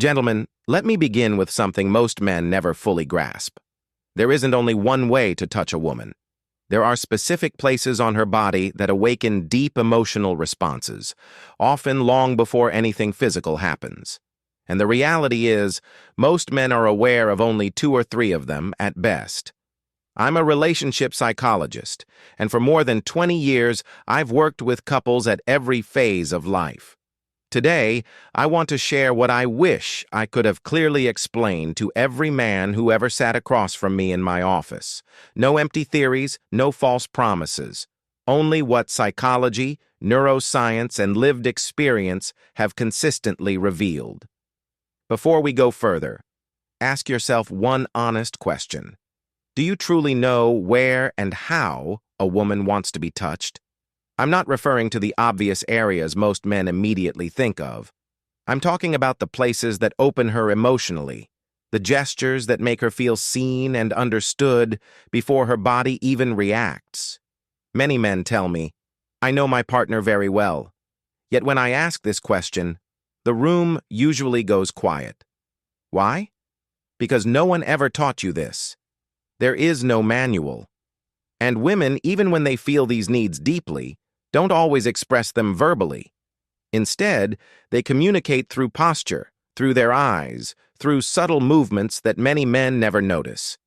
Gentlemen, let me begin with something most men never fully grasp. There isn't only one way to touch a woman. There are specific places on her body that awaken deep emotional responses, often long before anything physical happens. And the reality is, most men are aware of only 2 or 3 of them at best. I'm a relationship psychologist, and for more than 20 years, I've worked with couples at every phase of life. Today, I want to share what I wish I could have clearly explained to every man who ever sat across from me in my office. No empty theories, no false promises. Only what psychology, neuroscience, and lived experience have consistently revealed. Before we go further, ask yourself one honest question. Do you truly know where and how a woman wants to be touched? I'm not referring to the obvious areas most men immediately think of. I'm talking about the places that open her emotionally, the gestures that make her feel seen and understood before her body even reacts. Many men tell me, I know my partner very well. Yet when I ask this question, the room usually goes quiet. Why? Because no one ever taught you this. There is no manual. And women, even when they feel these needs deeply, don't always express them verbally. Instead, they communicate through posture, through their eyes, through subtle movements that many men never notice.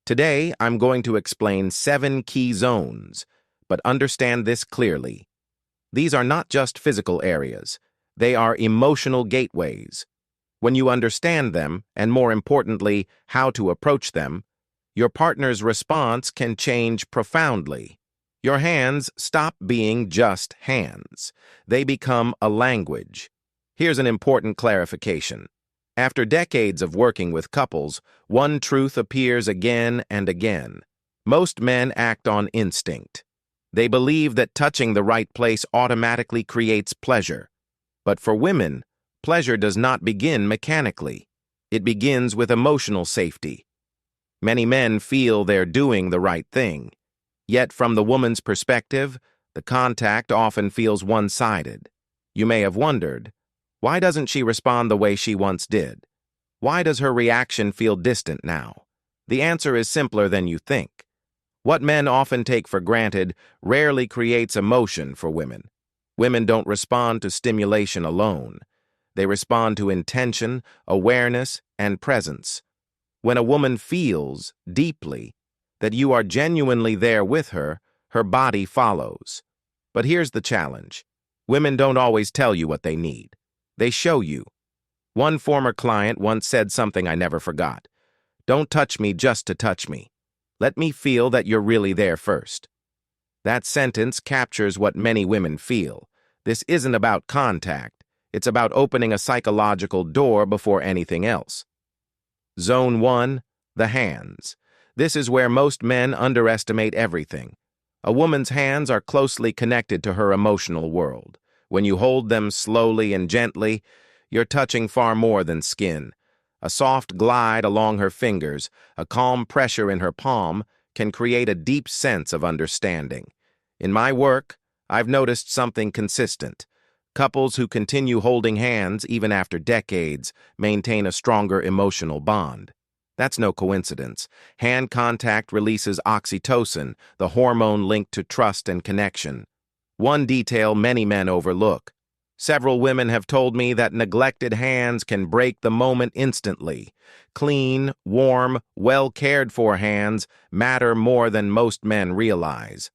Today, I'm going to explain 7 key zones, but understand this clearly. These are not just physical areas. They are emotional gateways. When you understand them, and more importantly, how to approach them, your partner's response can change profoundly. Your hands stop being just hands. They become a language. Here's an important clarification. After decades of working with couples, one truth appears again and again. Most men act on instinct. They believe that touching the right place automatically creates pleasure. But for women, pleasure does not begin mechanically. It begins with emotional safety. Many men feel they're doing the right thing. Yet from the woman's perspective, the contact often feels one-sided. You may have wondered, why doesn't she respond the way she once did? Why does her reaction feel distant now? The answer is simpler than you think. What men often take for granted rarely creates emotion for women. Women don't respond to stimulation alone. They respond to intention, awareness, and presence. When a woman feels, deeply, that you are genuinely there with her, her body follows. But here's the challenge. Women don't always tell you what they need. They show you. One former client once said something I never forgot. Don't touch me just to touch me. Let me feel that you're really there first. That sentence captures what many women feel. This isn't about contact. It's about opening a psychological door before anything else. Zone 1, the hands. This is where most men underestimate everything. A woman's hands are closely connected to her emotional world. When you hold them slowly and gently, you're touching far more than skin. A soft glide along her fingers, a calm pressure in her palm, can create a deep sense of understanding. In my work, I've noticed something consistent. Couples who continue holding hands even after decades maintain a stronger emotional bond. That's no coincidence. Hand contact releases oxytocin, the hormone linked to trust and connection. One detail many men overlook. Several women have told me that neglected hands can break the moment instantly. Clean, warm, well-cared-for hands matter more than most men realize.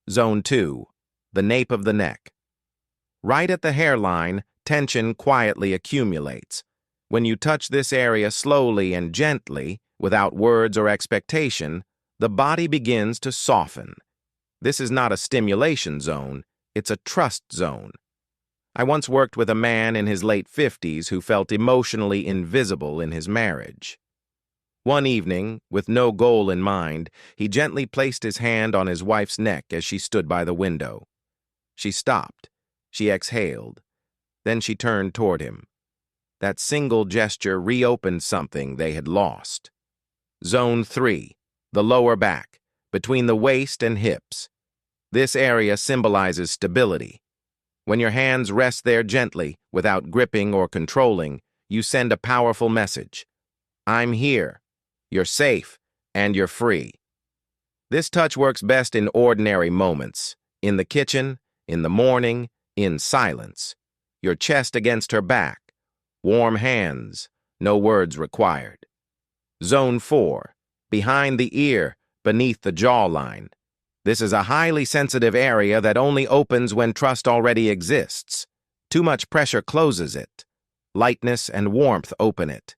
Zone 2, the nape of the neck. Right at the hairline, tension quietly accumulates. When you touch this area slowly and gently, without words or expectation, the body begins to soften. This is not a stimulation zone, it's a trust zone. I once worked with a man in his late 50s who felt emotionally invisible in his marriage. One evening, with no goal in mind, he gently placed his hand on his wife's neck as she stood by the window. She stopped. She exhaled. Then she turned toward him. That single gesture reopened something they had lost. Zone 3, the lower back, between the waist and hips. This area symbolizes stability. When your hands rest there gently, without gripping or controlling, you send a powerful message. I'm here, you're safe, and you're free. This touch works best in ordinary moments, in the kitchen, in the morning, in silence. Your chest against her back, warm hands, no words required. Zone 4, behind the ear, beneath the jawline. This is a highly sensitive area that only opens when trust already exists. Too much pressure closes it. Lightness and warmth open it.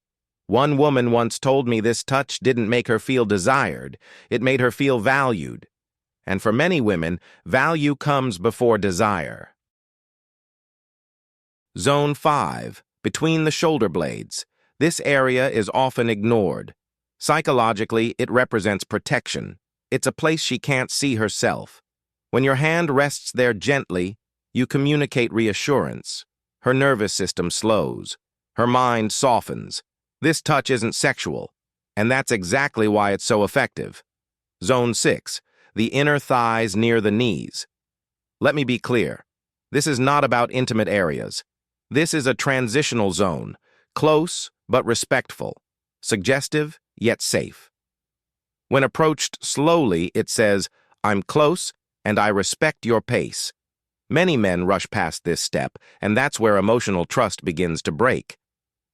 One woman once told me this touch didn't make her feel desired, it made her feel valued. And for many women, value comes before desire. Zone 5, between the shoulder blades. This area is often ignored. Psychologically, it represents protection. It's a place she can't see herself. When your hand rests there gently, you communicate reassurance. Her nervous system slows. Her mind softens. This touch isn't sexual, and that's exactly why it's so effective. Zone 6, the inner thighs near the knees. Let me be clear. This is not about intimate areas. This is a transitional zone, close but respectful, suggestive yet safe. When approached slowly, it says, I'm close and I respect your pace. Many men rush past this step, and that's where emotional trust begins to break.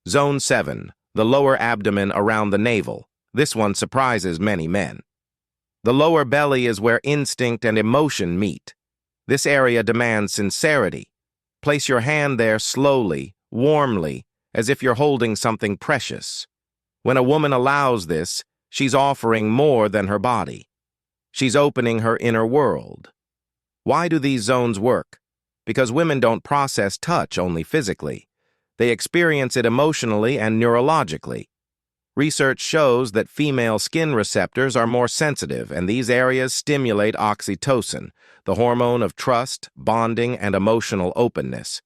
Zone 7, the lower abdomen around the navel. This one surprises many men. The lower belly is where instinct and emotion meet. This area demands sincerity. Place your hand there slowly, warmly, as if you're holding something precious. When a woman allows this, she's offering more than her body. She's opening her inner world. Why do these zones work? Because women don't process touch only physically. They experience it emotionally and neurologically. Research shows that female skin receptors are more sensitive, and these areas stimulate oxytocin, the hormone of trust, bonding, and emotional openness.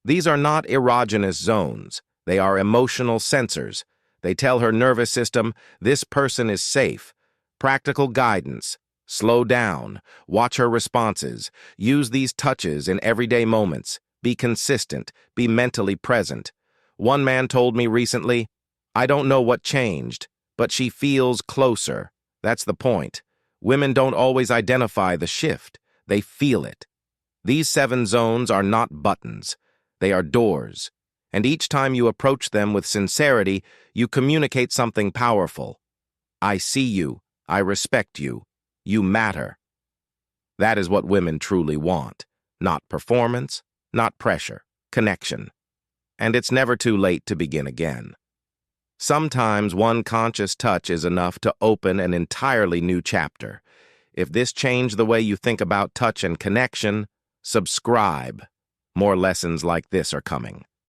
These are not erogenous zones. They are emotional sensors. They tell her nervous system, this person is safe. Practical guidance. Slow down. Watch her responses. Use these touches in everyday moments. Be consistent. Be mentally present. One man told me recently, I don't know what changed, but she feels closer. That's the point. Women don't always identify the shift. They feel it. These 7 zones are not buttons. They are doors. And each time you approach them with sincerity, you communicate something powerful. I see you. I respect you. You matter. That is what women truly want. Not performance, not pressure, connection. And it's never too late to begin again. Sometimes one conscious touch is enough to open an entirely new chapter. If this changed the way you think about touch and connection, subscribe. More lessons like this are coming.